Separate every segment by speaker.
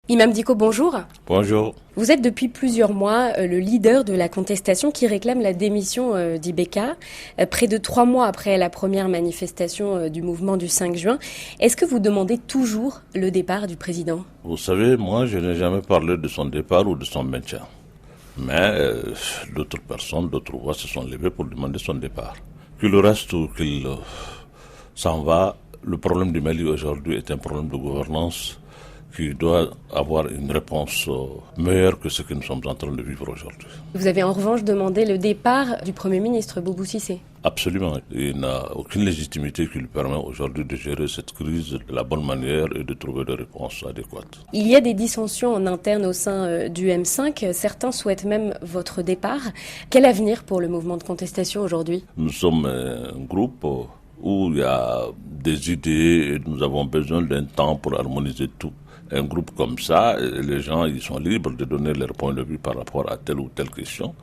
Speaker 1: Imam Dicko, bonjour.
Speaker 2: Bonjour.
Speaker 1: Vous êtes depuis plusieurs mois le leader de la contestation qui réclame la démission d'Ibeka, près de 3 mois après la première manifestation du mouvement du 5 juin. Est-ce que vous demandez toujours le départ du président?
Speaker 2: Vous savez, moi, je n'ai jamais parlé de son départ ou de son maintien. Mais d'autres personnes, d'autres voix se sont levées pour demander son départ. Qu'il reste ou qu'il s'en va, le problème du Mali aujourd'hui est un problème de gouvernance qui doit avoir une réponse meilleure que ce que nous sommes en train de vivre aujourd'hui.
Speaker 1: Vous avez en revanche demandé le départ du Premier ministre Boubou Cissé.
Speaker 2: Absolument. Il n'a aucune légitimité qui lui permet aujourd'hui de gérer cette crise de la bonne manière et de trouver des réponses adéquates.
Speaker 1: Il y a des dissensions en interne au sein du M5. Certains souhaitent même votre départ. Quel avenir pour le mouvement de contestation aujourd'hui?
Speaker 2: Nous sommes un groupe où il y a des idées et nous avons besoin d'un temps pour harmoniser tout. Un groupe comme ça, les gens ils sont libres de donner leur point de vue par rapport à telle ou telle question.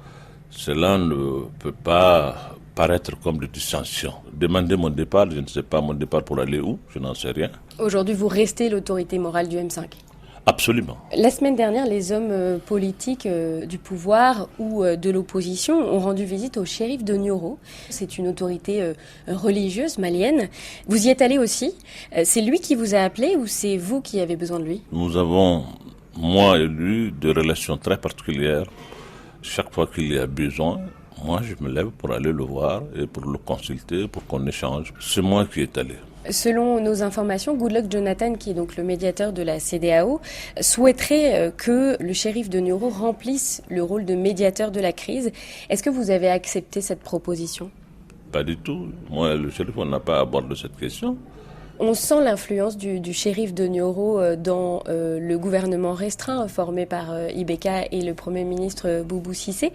Speaker 2: Cela ne peut pas paraître comme des dissensions. Demander mon départ, je ne sais pas mon départ pour aller où, je n'en sais rien.
Speaker 1: Aujourd'hui, vous restez l'autorité morale du M5?
Speaker 2: Absolument.
Speaker 1: La semaine dernière, les hommes politiques du pouvoir ou de l'opposition ont rendu visite au shérif de Nioro. C'est une autorité religieuse malienne. Vous y êtes allé aussi. C'est lui qui vous a appelé ou c'est vous qui avez besoin de lui?
Speaker 2: Nous avons, moi et lui, des relations très particulières. Chaque fois qu'il y a besoin, moi je me lève pour aller le voir et pour le consulter, pour qu'on échange. C'est moi qui est allé.
Speaker 1: Selon nos informations, Goodluck Jonathan, qui est donc le médiateur de la CEDEAO, souhaiterait que le shérif de Nioro remplisse le rôle de médiateur de la crise. Est-ce que vous avez accepté cette proposition?
Speaker 2: Pas du tout. Moi, le shérif, on n'a pas abordé cette question.
Speaker 1: On sent l'influence du shérif de Nioro dans le gouvernement restreint formé par Ibeka et le Premier ministre Boubou Cissé.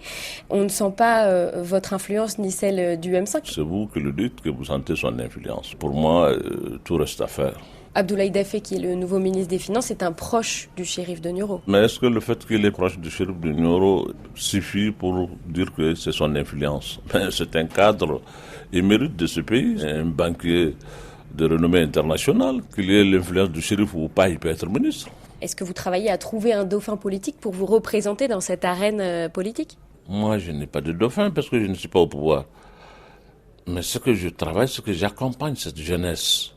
Speaker 1: On ne sent pas votre influence ni celle du M5.
Speaker 2: C'est vous qui le dites, que vous sentez son influence. Pour moi, tout reste à faire.
Speaker 1: Abdoulaye Daffé, qui est le nouveau ministre des Finances, est un proche du shérif de Nioro.
Speaker 2: Mais est-ce que le fait qu'il est proche du shérif de Nioro suffit pour dire que c'est son influence? C'est un cadre émérite de ce pays, un banquier de renommée internationale, qu'il y ait l'influence du shérif ou pas, il peut être ministre.
Speaker 1: Est-ce que vous travaillez à trouver un dauphin politique pour vous représenter dans cette arène politique?
Speaker 2: Moi, je n'ai pas de dauphin parce que je ne suis pas au pouvoir. Mais ce que je travaille, c'est que j'accompagne cette jeunesse.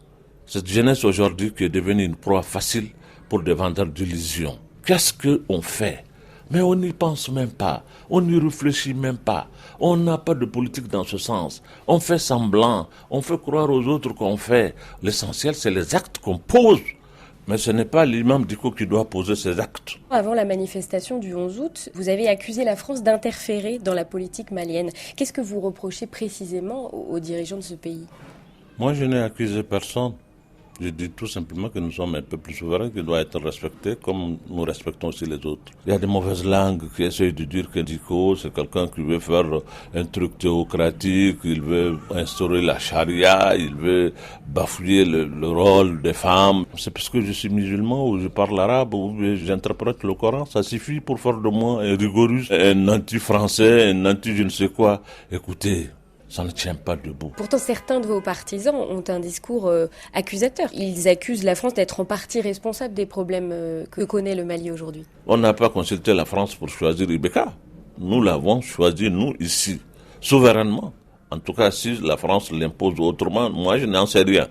Speaker 2: Cette jeunesse aujourd'hui qui est devenue une proie facile pour des vendeurs d'illusions. Qu'est-ce qu'on fait? Mais on n'y pense même pas, on n'y réfléchit même pas, on n'a pas de politique dans ce sens. On fait semblant, on fait croire aux autres qu'on fait. L'essentiel, c'est les actes qu'on pose. Mais ce n'est pas l'imam Dicko qui doit poser ces actes.
Speaker 1: Avant la manifestation du 11 août, vous avez accusé la France d'interférer dans la politique malienne. Qu'est-ce que vous reprochez précisément aux dirigeants de ce pays?
Speaker 2: Moi, je n'ai accusé personne. Je dis tout simplement que nous sommes un peuple souverain qui doit être respecté comme nous respectons aussi les autres. Il y a des mauvaises langues qui essayent de dire que Dicko, c'est quelqu'un qui veut faire un truc théocratique, il veut instaurer la charia, il veut bafouer le rôle des femmes. C'est parce que je suis musulman ou je parle arabe ou j'interprète le Coran. Ça suffit pour faire de moi un rigoriste, un anti-français, un anti-je ne sais quoi. Écoutez, ça ne tient pas debout.
Speaker 1: Pourtant, certains de vos partisans ont un discours accusateur. Ils accusent la France d'être en partie responsable des problèmes que connaît le Mali aujourd'hui.
Speaker 2: On n'a pas consulté la France pour choisir Ibeka. Nous l'avons choisi, nous, ici, souverainement. En tout cas, si la France l'impose autrement, moi, je n'en sais rien.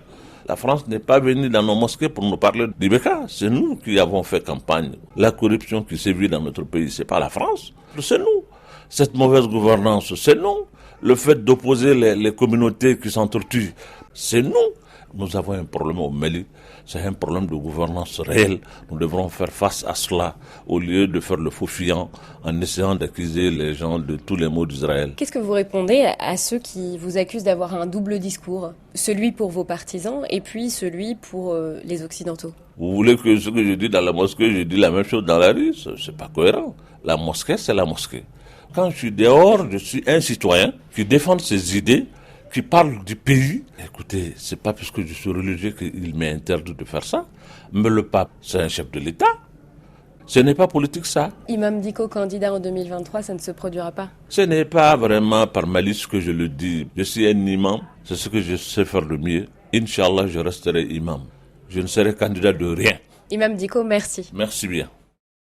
Speaker 2: La France n'est pas venue dans nos mosquées pour nous parler d'Ibeka. C'est nous qui avons fait campagne. La corruption qui sévit dans notre pays, c'est pas la France, c'est nous. Cette mauvaise gouvernance, c'est nous. Le fait d'opposer les communautés qui s'entretuent, c'est nous. Nous avons un problème au Mali, c'est un problème de gouvernance réelle. Nous devrons faire face à cela au lieu de faire le faux-fuyant en essayant d'accuser les gens de tous les maux d'Israël.
Speaker 1: Qu'est-ce que vous répondez à ceux qui vous accusent d'avoir un double discours? Celui pour vos partisans et puis celui pour les Occidentaux.
Speaker 2: Vous voulez que ce que je dis dans la mosquée, je dis la même chose dans la rue? C'est pas cohérent. La mosquée, c'est la mosquée. Quand je suis dehors, je suis un citoyen qui défend ses idées, qui parle du pays. Écoutez, c'est pas parce que je suis religieux qu'il m'est interdit de faire ça. Mais le pape, c'est un chef de l'État. Ce n'est pas politique, ça.
Speaker 1: Imam Dicko, candidat en 2023, ça ne se produira pas.
Speaker 2: Ce n'est pas vraiment par malice que je le dis. Je suis un imam, c'est ce que je sais faire de mieux. Inch'Allah, je resterai imam. Je ne serai candidat de rien.
Speaker 1: Imam Dicko, merci.
Speaker 2: Merci bien.